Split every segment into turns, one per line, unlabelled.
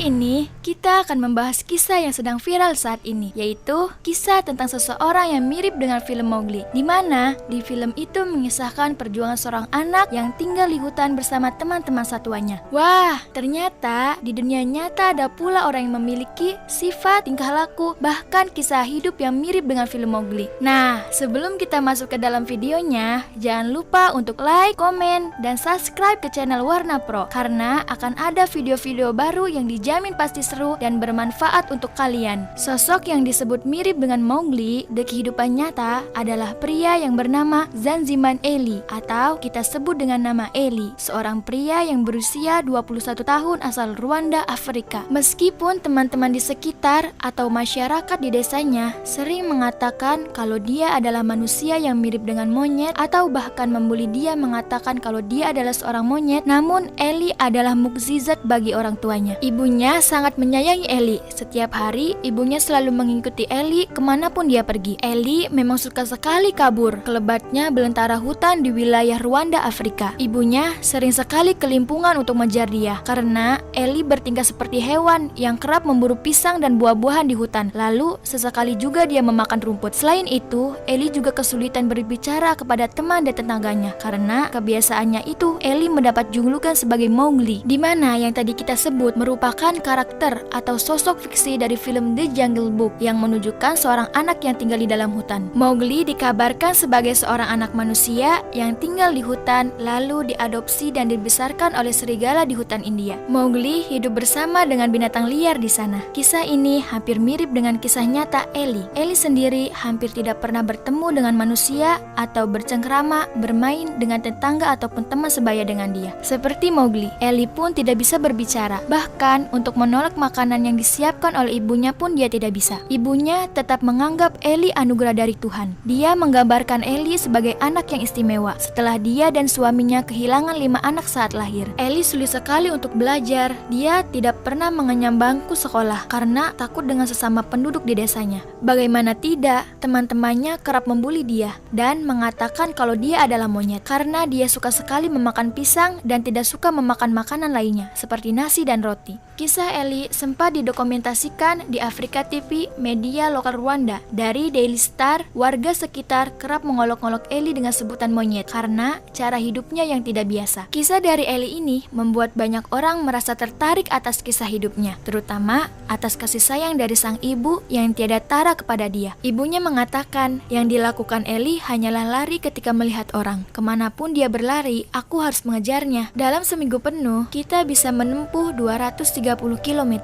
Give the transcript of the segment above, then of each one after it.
Kali ini kita akan membahas kisah yang sedang viral saat ini, yaitu kisah tentang seseorang yang mirip dengan film Mowgli, di mana di film itu mengisahkan perjuangan seorang anak yang tinggal di hutan bersama teman-teman satuannya. Wah, ternyata di dunia nyata ada pula orang yang memiliki sifat, tingkah laku, bahkan kisah hidup yang mirip dengan film Mowgli. Nah, sebelum kita masuk ke dalam videonya, jangan lupa untuk like, komen, dan subscribe ke channel Warna Pro, karena akan ada video-video baru yang dijamin pasti seru dan bermanfaat untuk kalian. Sosok yang disebut mirip dengan Mowgli di kehidupan nyata adalah pria yang bernama Zanziman Eli, atau kita sebut dengan nama Eli, seorang pria yang berusia 21 tahun asal Rwanda, Afrika. Meskipun teman-teman di sekitar atau masyarakat di desanya sering mengatakan kalau dia adalah manusia yang mirip dengan monyet, atau bahkan membuli dia mengatakan kalau dia adalah seorang monyet, namun Eli adalah mukjizat bagi orang tuanya. Ibunya sangat menyayangi Eli. Setiap hari, ibunya selalu mengikuti Eli kemanapun dia pergi. Eli memang suka sekali kabur. Kelebatnya belantara hutan di wilayah Rwanda, Afrika. Ibunya sering sekali kelimpungan untuk mengejar dia, karena Eli bertingkah seperti hewan yang kerap memburu pisang dan buah-buahan di hutan. Lalu, sesekali juga dia memakan rumput. Selain itu, Eli juga kesulitan berbicara kepada teman dan tetangganya, karena kebiasaannya itu, Eli mendapat julukan sebagai Mowgli, di mana yang tadi kita sebut merupakan karakter atau sosok fiksi dari film The Jungle Book yang menunjukkan seorang anak yang tinggal di dalam hutan. Mowgli dikabarkan sebagai seorang anak manusia yang tinggal di hutan lalu diadopsi dan dibesarkan oleh serigala di hutan India. Mowgli hidup bersama dengan binatang liar di sana. Kisah ini hampir mirip dengan kisah nyata Eli. Eli sendiri hampir tidak pernah bertemu dengan manusia atau bercengkrama, bermain dengan tetangga ataupun teman sebaya dengan dia. Seperti Mowgli, Eli pun tidak bisa berbicara. Bahkan untuk menolak makanan yang disiapkan oleh ibunya pun dia tidak bisa. Ibunya tetap menganggap Eli anugerah dari Tuhan. Dia menggambarkan Eli sebagai anak yang istimewa setelah dia dan suaminya kehilangan 5 anak saat lahir. Eli sulit sekali untuk belajar. Dia tidak pernah mengenyam bangku sekolah karena takut dengan sesama penduduk di desanya. Bagaimana tidak, teman-temannya kerap membuli dia dan mengatakan kalau dia adalah monyet karena dia suka sekali memakan pisang dan tidak suka memakan makanan lainnya seperti nasi dan roti. Kisah Eli sempat didokumentasikan di Afrika TV, media lokal Rwanda. Dari Daily Star, warga sekitar kerap mengolok-olok Eli dengan sebutan monyet karena cara hidupnya yang tidak biasa. Kisah dari Eli ini membuat banyak orang merasa tertarik atas kisah hidupnya, terutama atas kasih sayang dari sang ibu yang tiada tara kepada dia. Ibunya mengatakan yang dilakukan Eli hanyalah lari ketika melihat orang. Kemanapun dia berlari, aku harus mengejarnya. Dalam seminggu penuh, kita bisa menempuh 230 km.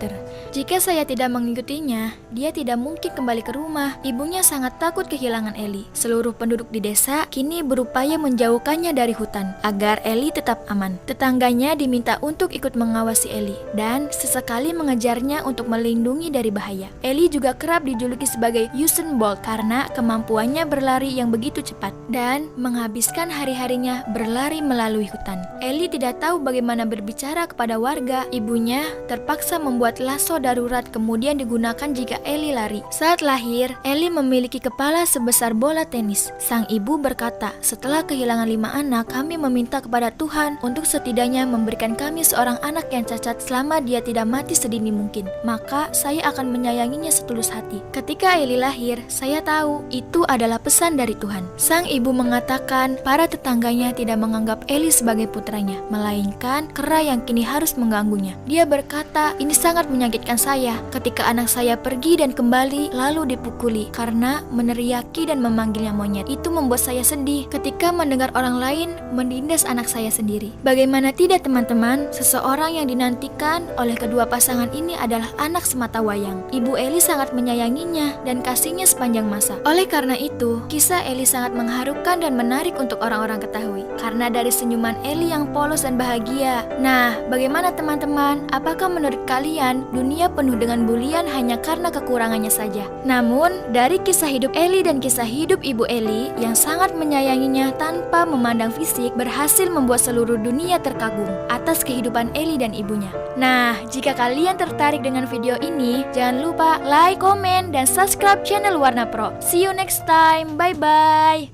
Jika saya tidak mengikutinya, dia tidak mungkin kembali ke rumah. Ibunya sangat takut kehilangan Eli. Seluruh penduduk di desa kini berupaya menjauhkannya dari hutan agar Eli tetap aman. Tetangganya diminta untuk ikut mengawasi Eli dan sesekali mengejarnya untuk melindungi dari bahaya. Eli juga kerap dijuluki sebagai Usain Bolt karena kemampuannya berlari yang begitu cepat dan menghabiskan hari-harinya berlari melalui hutan. Eli tidak tahu bagaimana berbicara kepada warga. Ibunya terpaksa membuat lasso darurat kemudian digunakan jika Eli lari. Saat lahir, Eli memiliki kepala sebesar bola tenis. Sang ibu berkata, setelah kehilangan 5 anak, kami meminta kepada Tuhan untuk setidaknya memberikan kami seorang anak yang cacat selama dia tidak mati sedini mungkin. Maka saya akan menyayanginya setulus hati. Ketika Eli lahir, saya tahu itu adalah pesan dari Tuhan. Sang ibu mengatakan para tetangganya tidak menganggap Eli sebagai putranya, melainkan kera yang kini harus mengganggunya. Dia berkata, ini sangat menyakitkan saya ketika anak saya pergi dan kembali lalu dipukuli karena meneriaki dan memanggilnya monyet. Itu membuat saya sedih ketika mendengar orang lain menindas anak saya sendiri. Bagaimana tidak teman-teman, seseorang yang dinantikan oleh kedua pasangan ini adalah anak semata wayang. Ibu Eli sangat menyayanginya dan kasihnya sepanjang masa. Oleh karena itu, kisah Eli sangat mengharukan dan menarik untuk orang-orang ketahui karena dari senyuman Eli yang polos dan bahagia. Nah, bagaimana teman-teman? Apakah menurut kalian dunia penuh dengan bulian hanya karena kekurangannya saja? Namun, dari kisah hidup Eli dan kisah hidup ibu Eli yang sangat menyayanginya tanpa memandang fisik berhasil membuat seluruh dunia terkagum atas kehidupan Eli dan ibunya. Nah, jika kalian tertarik dengan video ini, jangan lupa like, komen, dan subscribe channel Warna Pro. See you next time. Bye-bye.